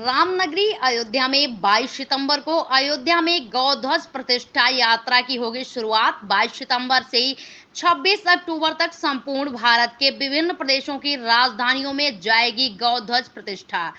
रामनगरी अयोध्या में 22 सितंबर को अयोध्या में गौध्वज प्रतिष्ठा यात्रा की होगी शुरुआत। 22 सितंबर से 26 अक्टूबर तक संपूर्ण भारत के विभिन्न प्रदेशों की राजधानियों में जाएगी गौध्वज प्रतिष्ठा।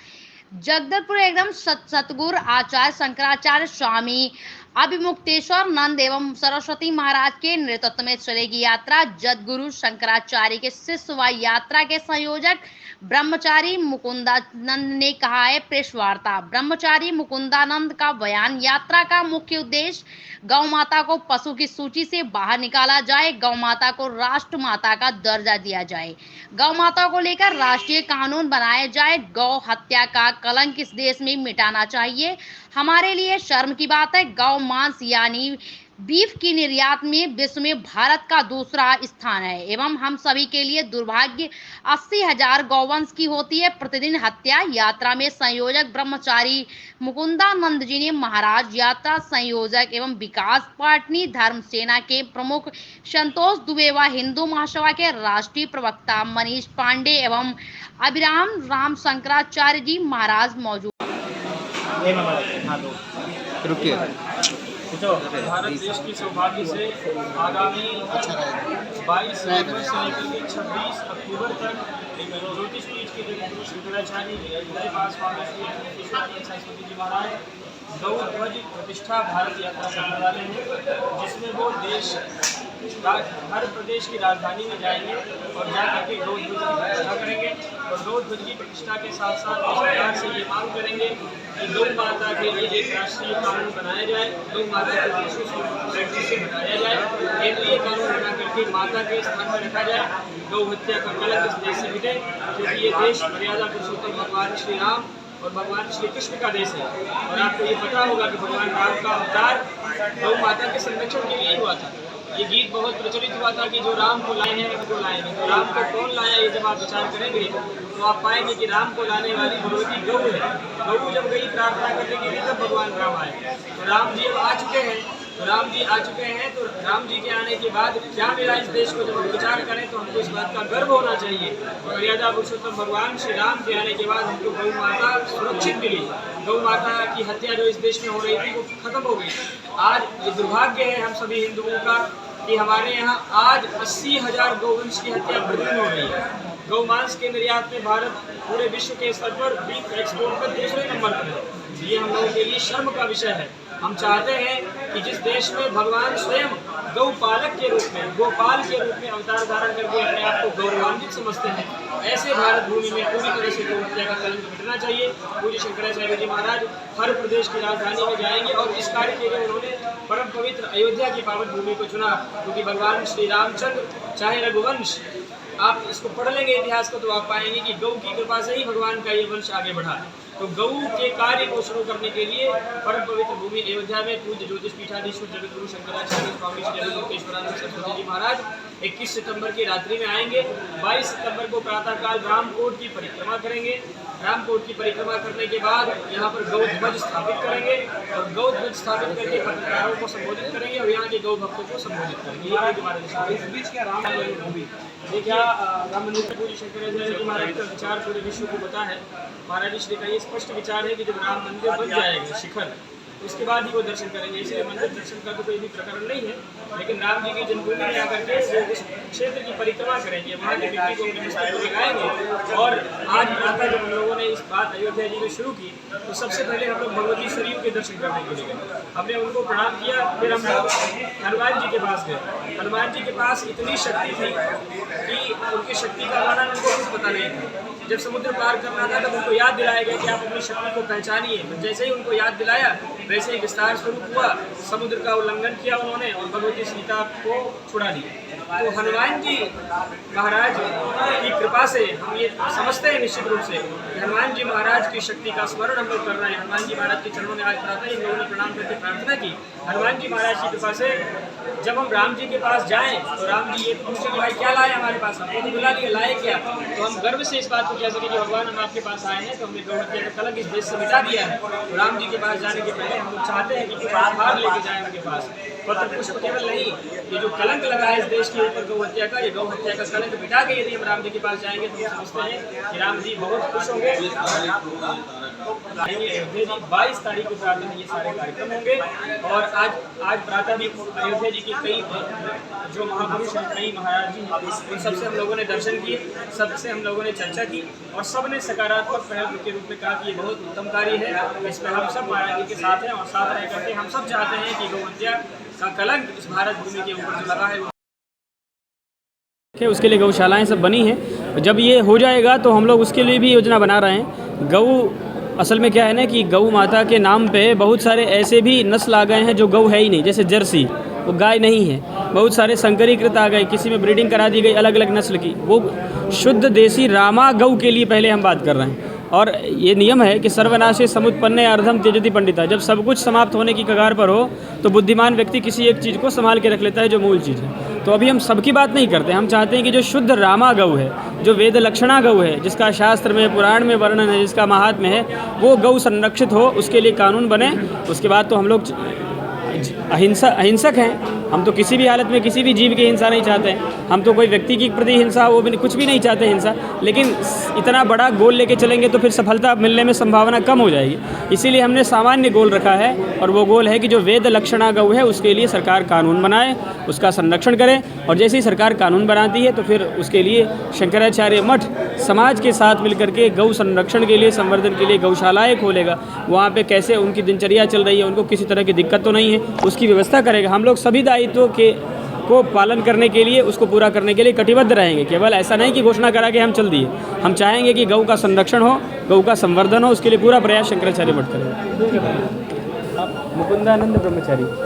जगदलपुर एकदम सतगुरु आचार्य शंकराचार्य स्वामी अभिमुक्तेश्वर नंद एवं सरस्वती महाराज के नेतृत्व में चलेगी यात्रा। जगद्गुरु शंकराचार्य के शिष्य व यात्रा के संयोजक ब्रह्मचारी मुकुंदानंद ने कहा है प्रेस वार्ता। ब्रह्मचारी मुकुंदानंद का बयान, यात्रा का मुख्य उद्देश्य गौ माता को पशु की सूची से बाहर निकाला जाए, गौ माता को राष्ट्र माता का दर्जा दिया जाए, गौ माता को लेकर राष्ट्रीय कानून बनाए जाए, गौ हत्या का कलंक इस देश में मिटाना चाहिए। हमारे लिए शर्म की बात है, गौ मांस यानी बीफ की निर्यात में विश्व में भारत का दूसरा स्थान है एवं हम सभी के लिए दुर्भाग्य 80,000 गौवंश की होती है प्रतिदिन हत्या। यात्रा में संयोजक ब्रह्मचारी मुकुंदानंद जी ने महाराज, यात्रा संयोजक एवं विकास पाटनी धर्म सेना के प्रमुख संतोष दुबे व हिंदू महासभा के राष्ट्रीय प्रवक्ता मनीष पांडे एवं अभिराम राम शंकराचार्य जी महाराज मौजूद। रुकिए। भारत देश की सौभाग्य से आगामी 22 सितंबर से लेकर के 26 अक्टूबर तक ज्योतिष पीठ के जगद्गुरु शंकराचार्य हमारे पास सरस्वती जी महाराज गौ ध्वज प्रतिष्ठा भारत यात्रा करने वाले हैं, जिसमें वो देश हर प्रदेश की राजधानी में जाएंगे और जाकर के गौ ध्वज की प्रतिष्ठा करेंगे और गौ ध्वज की प्रतिष्ठा के साथ साथ सरकार से ये मांग करेंगे कि गौ माता के लिए एक राष्ट्रीय कानून बनाया जाए, गौ माता के पशु से हटाया जाए, केंद्रीय कानून बना करके माता के स्थान पर रखा जाए, गौ हत्या का कलंक इस देश से मिटे, क्योंकि ये देश मर्यादा पुरुषोत्तम भगवान श्री राम और भगवान श्री कृष्ण का देश है। और आपको ये पता होगा कि भगवान राम का अवतार गौ माता के संरक्षण के लिए हुआ था। ये गीत बहुत प्रचलित हुआ था कि जो राम को लाए हैं उनको लाएंगे। तो राम को कौन लाया, ये जब आप विचार करेंगे तो आप पाएंगे कि राम को लाने वाली भगवती गौ है। गौ जब गई प्रार्थना करने के लिए तब भगवान राम आए। तो राम जी अब आ चुके हैं, तो राम जी के आने के बाद क्या मिला इस देश को, जब हम विचार करें तो हमको इस बात का गर्व होना चाहिए। मर्यादा पुरुषोत्तम भगवान श्री राम के आने के बाद हमको गौ माता सुरक्षित मिली। गौ माता की हत्या जो इस देश में हो रही थी वो खत्म हो गई। आज ये दुर्भाग्य है हम सभी हिंदुओं का कि हमारे यहाँ आज 80,000 गौवंश की हत्या प्रतिदिन हो रही है। गौ मांस के निर्यात में भारत पूरे विश्व के स्तर पर बीफ एक्सपोर्ट पर दूसरे नंबर पर है। ये हम लोगों के लिए शर्म का विषय है। हम चाहते हैं कि जिस देश में भगवान स्वयं गौपालक के रूप में, गोपाल के रूप में अवतार धारण करके अपने आप को गौरवान्वित समझते हैं, ऐसे भारत भूमि में पूरी तरह से गौ हत्या का कलंक मिटना चाहिए। पूज्य शंकराचार्य जी महाराज हर प्रदेश की राजधानी में जाएंगे और इस कार्य के लिए उन्होंने परम पवित्र अयोध्या की पावन भूमि को चुना, क्योंकि भगवान श्री रामचंद्र चाहे रघुवंश, आप इसको पढ़ लेंगे इतिहास को तो आप पाएंगे कि गौ की कृपा से ही भगवान का ये वंश आगे बढ़ा। तो गौ के कार्य को शुरू करने के लिए परम पवित्र भूमि अयोध्या में पूज्य ज्योतिष पीठाधीश्वर जगद्गुरु शंकराचार्य स्वामी श्री अभिमुक्तेश्वरानंद सरस्वती जी महाराज 21 सितंबर की रात्रि में आएंगे। 22 सितंबर को प्रातःकाल रामकोट की परिक्रमा करेंगे। रामकोट की परिक्रमा करने के बाद यहाँ पर गौ ध्वज स्थापित करेंगे और गौ ध्वज स्थापित करके पत्रकारों को संबोधित करेंगे और यहाँ के गौ भक्तों को संबोधित करेंगे। इस बीच क्या राम भूमि देखिए, राम मंदिर पूज्य शंकराचार्य जी महाराज का विचार पूरे विश्व को पता है। महाराज श्री का ये स्पष्ट विचार है कि जब राम मंदिर बन जाएगा शिखर, उसके बाद ही वो दर्शन करेंगे। इसलिए मंदिर दर्शन का तो कोई भी प्रकरण नहीं है, लेकिन राम जी की जन्मभूमि में आकर के वो उस क्षेत्र की परिक्रमा करेंगे, वहाँ की मिट्टी को अपने मस्तक पर लगाएंगे। और आज प्रातः जब हम लोगों ने इस बात अयोध्या जी में शुरू की तो सबसे पहले हम लोग भगवती सरयू के दर्शन करने के लिए गए। हमने उनको प्रणाम किया, फिर हम लोग हनुमान जी के पास गए। हनुमान जी के पास इतनी शक्ति थी कि उनकी शक्ति का वर्णन उनको कुछ पता नहीं था। जब समुद्र पार करना था तब उनको याद दिलाया गया कि आप अपनी शक्ति को पहचानिए। तो जैसे ही उनको याद दिलाया वैसे ही विस्तार स्वरूप हुआ, समुद्र का उल्लंघन किया उन्होंने और भगवती सीता को छुड़ा लिया। तो हनुमान जी महाराज की कृपा से हम ये समझते हैं निश्चित रूप से कि हनुमान जी महाराज की शक्ति का स्मरण हम लोग कर रहे हैं। हनुमान जी महाराज के चरणों में आज प्रार्थना इन लोगों ने प्रणाम करके प्रार्थना की। हनुमान जी महाराज की कृपा से जब हम राम जी के पास जाएं तो राम जी ये तो पूछेंगे भाई क्या लाए हमारे पास, हमको तो बुला लिया, लाए क्या? तो हम गर्व से इस बात को कह सकें कि भगवान हम आपके पास आए हैं तो हमने गौ हत्या का कलंक इस देश से मिटा दिया है। तो राम जी के पास जाने के पहले हम लोग चाहते हैं कि कुछ आभार लेके जाएं उनके पास। पत्र पुष्प केवल नहीं, ये जो कलंक लगा है इस देश के ऊपर गौ हत्या का, ये गौ हत्या का कलंक मिटा के यदि हम राम जी के पास जाएंगे तो हम समझते हैं कि राम जी बहुत खुश होंगे। अयोध्या जी 22 तारीख को प्रातः ये सारे कार्यक्रम होंगे। और आज प्रातः भी अयोध्या जी के कई जो महापुरुष हैं, कई महाराज जी हैं, उन सबसे हम लोगों ने दर्शन किए, सबसे हम लोगों ने चर्चा की और सब ने सकारात्मक पहल के रूप में कहा कि ये बहुत उत्तम कार्य है, इसमें हम सब महाराज जी के साथ हैं और साथ रह करके हम सब चाहते हैं कि गौहत्या का कलंक इस भारत भूमि के ऊपर जो लगा है उसके लिए गौशालाएं सब बनी हैं। जब ये हो जाएगा तो हम लोग उसके लिए भी योजना बना रहे हैं। गऊ असल में क्या है ना कि गऊ माता के नाम पे बहुत सारे ऐसे भी नस्ल आ गए हैं जो गऊ है ही नहीं, जैसे जर्सी वो गाय नहीं है, बहुत सारे संकरीकृत आ गए, किसी में ब्रीडिंग करा दी गई अलग अलग नस्ल की। वो शुद्ध देसी रामा गऊ के लिए पहले हम बात कर रहे हैं। और ये नियम है कि सर्वनाशे समुत्पन्ने अर्धम त्यजति पंडिता। जब सब कुछ समाप्त होने की कगार पर हो तो बुद्धिमान व्यक्ति किसी एक चीज़ को संभाल के रख लेता है जो मूल चीज़ है। तो अभी हम सबकी बात नहीं करते, हम चाहते हैं कि जो शुद्ध रामा गऊ है, जो वेद लक्षणा गऊ है, जिसका शास्त्र में पुराण में वर्णन है, जिसका महात्म्य है, वो गऊ संरक्षित हो, उसके लिए कानून बने। उसके बाद तो हम लोग अहिंसक हैं। हम तो किसी भी हालत में किसी भी जीव की हिंसा नहीं चाहते हैं। हम तो कोई व्यक्ति की प्रति हिंसा वो भी कुछ भी नहीं चाहते हिंसा, लेकिन इतना बड़ा गोल लेके चलेंगे तो फिर सफलता मिलने में संभावना कम हो जाएगी। इसीलिए हमने सामान्य गोल रखा है और वो गोल है कि जो वेद लक्षणा गऊ है उसके लिए सरकार कानून बनाए, उसका संरक्षण करे। और जैसे ही सरकार कानून बनाती है तो फिर उसके लिए शंकराचार्य मठ समाज के साथ मिलकर के गौ संरक्षण के लिए, संवर्धन के लिए गौशालाएँ खोलेगा। वहाँ पर कैसे उनकी दिनचर्या चल रही है, उनको किसी तरह की दिक्कत तो नहीं है, उसकी व्यवस्था करेगा। हम लोग सभी दायित्वों को पालन करने के लिए, उसको पूरा करने के लिए कटिबद्ध रहेंगे। केवल ऐसा नहीं कि घोषणा करा के हम चल दिए। हम चाहेंगे कि गौ का संरक्षण हो, गौ का संवर्धन हो, उसके लिए पूरा प्रयास शंकराचार्य मठ करेगा। मुकुंदानंद ब्रह्मचारी।